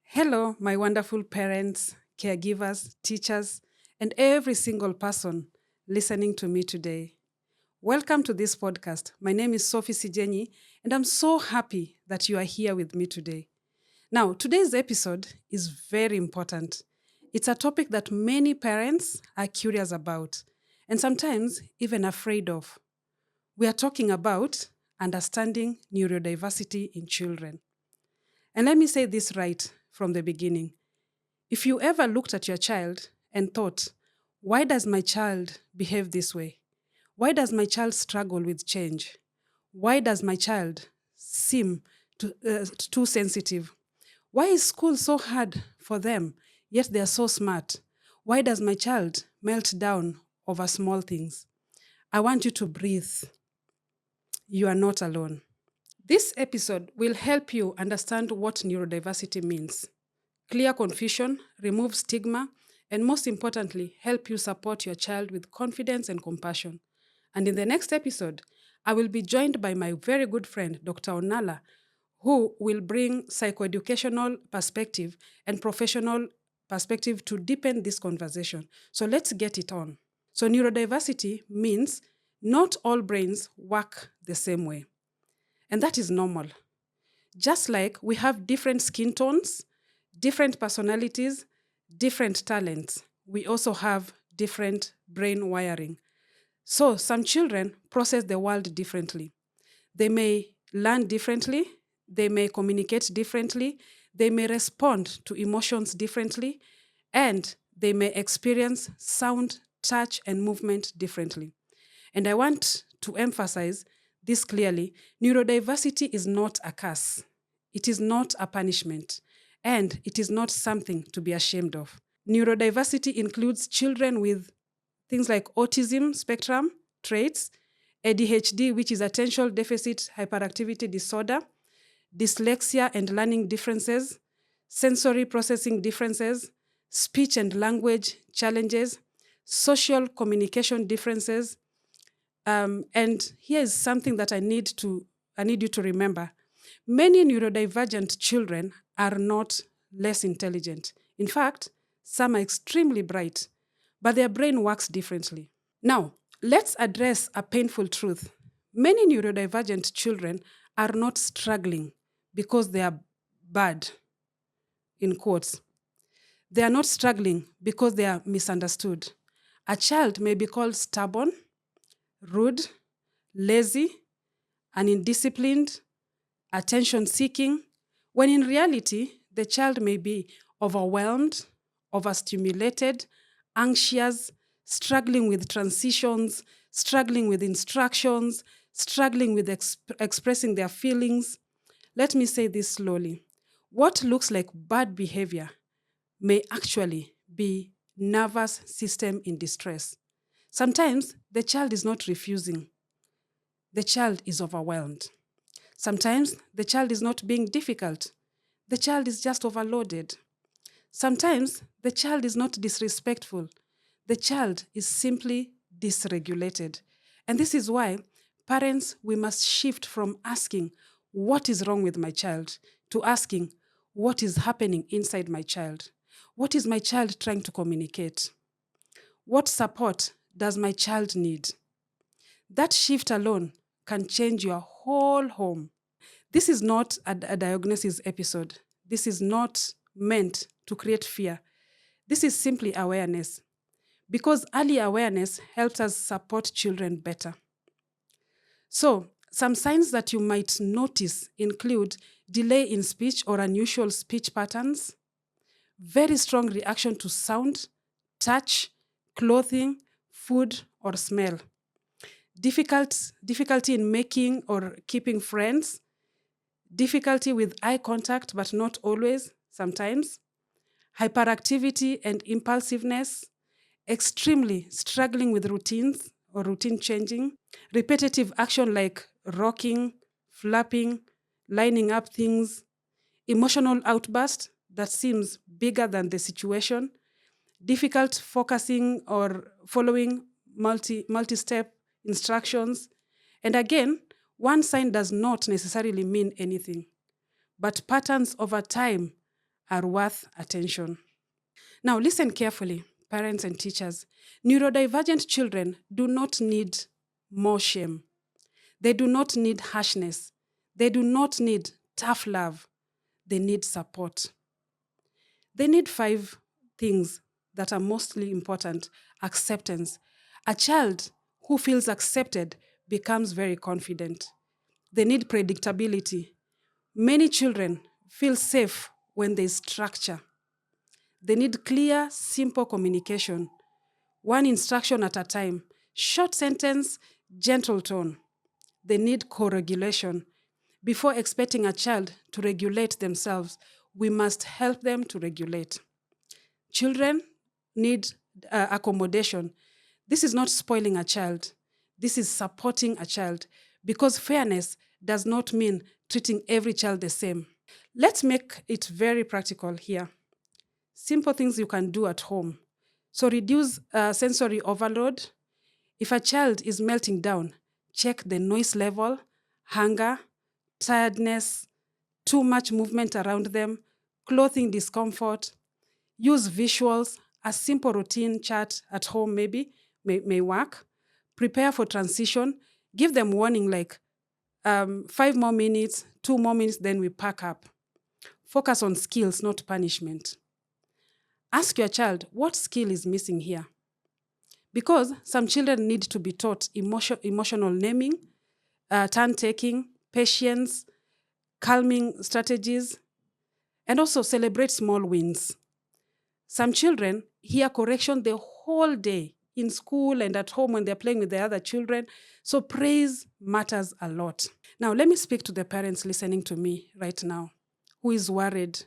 Hello, my wonderful parents, caregivers, teachers, and every single person listening to me today. Welcome to this podcast. My name is Sophie Sijenyi, and I'm so happy that you are here with me today. Now, today's episode is very important. It's a topic that many parents are curious about, and sometimes even afraid of. We are talking about understanding neurodiversity in children. And let me say this right from the beginning. If you ever looked at your child and thought, why does my child behave this way? Why does my child struggle with change? Why does my child seem too sensitive? Why is school so hard for them, yet they are so smart? Why does my child melt down over small things? I want you to breathe. You are not alone. This episode will help you understand what neurodiversity means, clear confusion, remove stigma, and most importantly, help you support your child with confidence and compassion. And in the next episode, I will be joined by my very good friend, Dr. Onala, who will bring psychoeducational perspective and professional perspective to deepen this conversation. So let's get it on. So neurodiversity means not all brains work the same way. And that is normal. Just like we have different skin tones, different personalities, different talents, we also have different brain wiring. So some children process the world differently. They may learn differently, they may communicate differently, they may respond to emotions differently, and they may experience sound, touch, and movement differently. And I want to emphasize this clearly. Neurodiversity is not a curse. It is not a punishment. And it is not something to be ashamed of. Neurodiversity includes children with things like Autism Spectrum traits, ADHD, which is attention deficit hyperactivity disorder, dyslexia and learning differences, sensory processing differences, speech and language challenges, social communication differences. And here is something that I need you to remember. Many neurodivergent children are not less intelligent. In fact, some are extremely bright, but their brain works differently. Now, let's address a painful truth. Many neurodivergent children are not struggling because they are bad, in quotes. They are not struggling because they are misunderstood. A child may be called stubborn, rude, lazy, undisciplined, attention-seeking, when in reality, the child may be overwhelmed, overstimulated, anxious, struggling with transitions, struggling with instructions, struggling with expressing their feelings. Let me say this slowly. What looks like bad behavior may actually be nervous system in distress. Sometimes the child is not refusing. The child is overwhelmed. Sometimes the child is not being difficult. The child is just overloaded. Sometimes the child is not disrespectful. The child is simply dysregulated. And this is why parents, we must shift from asking, what is wrong with my child, to asking, what is happening inside my child? What is my child trying to communicate? What support does my child need? That shift alone can change your whole home. This is not a diagnosis episode. This is not meant to create fear. This is simply awareness, because early awareness helps us support children better. So, some signs that you might notice include delay in speech or unusual speech patterns, very strong reaction to sound, touch, clothing, food, or smell, difficulty in making or keeping friends, difficulty with eye contact, but not always, sometimes, hyperactivity and impulsiveness, extremely struggling with routines or routine changing, repetitive action like rocking, flapping, lining up things, emotional outburst that seems bigger than the situation, difficult focusing or following multi-step instructions. And again, one sign does not necessarily mean anything, but patterns over time are worth attention. Now, listen carefully, parents and teachers. Neurodivergent children do not need more shame. They do not need harshness. They do not need tough love. They need support. They need 5 things that are mostly important. Acceptance. A child who feels accepted becomes very confident. They need predictability. Many children feel safe when there is structure. They need clear, simple communication. One instruction at a time. Short sentence, gentle tone. They need co-regulation. Before expecting a child to regulate themselves, we must help them to regulate. Children need accommodation. This is not spoiling a child. This is supporting a child, because fairness does not mean treating every child the same. Let's make it very practical here. Simple things you can do at home. So reduce sensory overload. If a child is melting down, check the noise level, hunger, tiredness, too much movement around them, clothing discomfort. Use visuals. A simple routine chart at home may work. Prepare for transition. Give them warning like 5 more minutes, 2 more minutes, then we pack up. Focus on skills, not punishment. Ask your child, what skill is missing here? Because some children need to be taught emotional naming, turn-taking, patience, calming strategies, and also celebrate small wins. Some children hear correction the whole day in school and at home when they're playing with the other children. So praise matters a lot. Now, let me speak to the parents listening to me right now who is worried.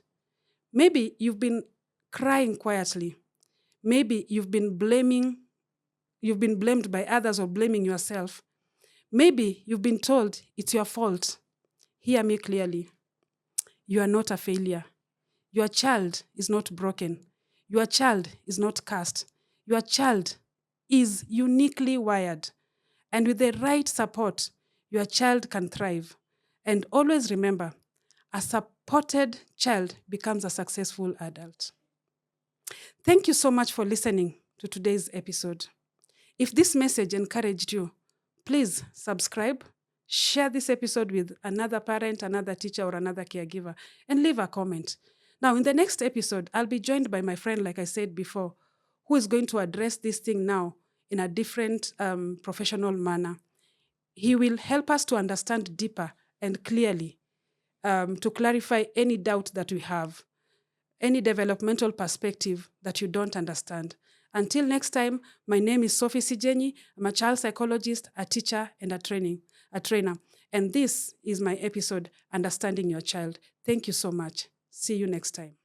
Maybe you've been crying quietly. Maybe you've been blamed by others or blaming yourself. Maybe you've been told it's your fault. Hear me clearly. You are not a failure. Your child is not broken. Your child is not cursed. Your child is uniquely wired. And with the right support, your child can thrive. And always remember, a supported child becomes a successful adult. Thank you so much for listening to today's episode. If this message encouraged you, please subscribe, share this episode with another parent, another teacher, or another caregiver, and leave a comment. Now, in the next episode, I'll be joined by my friend, like I said before, who is going to address this thing now in a different professional manner. He will help us to understand deeper and clearly, to clarify any doubt that we have, any developmental perspective that you don't understand. Until next time, my name is Sophie Sijenyi. I'm a child psychologist, a teacher, and a trainer. And this is my episode, Understanding Your Child. Thank you so much. See you next time.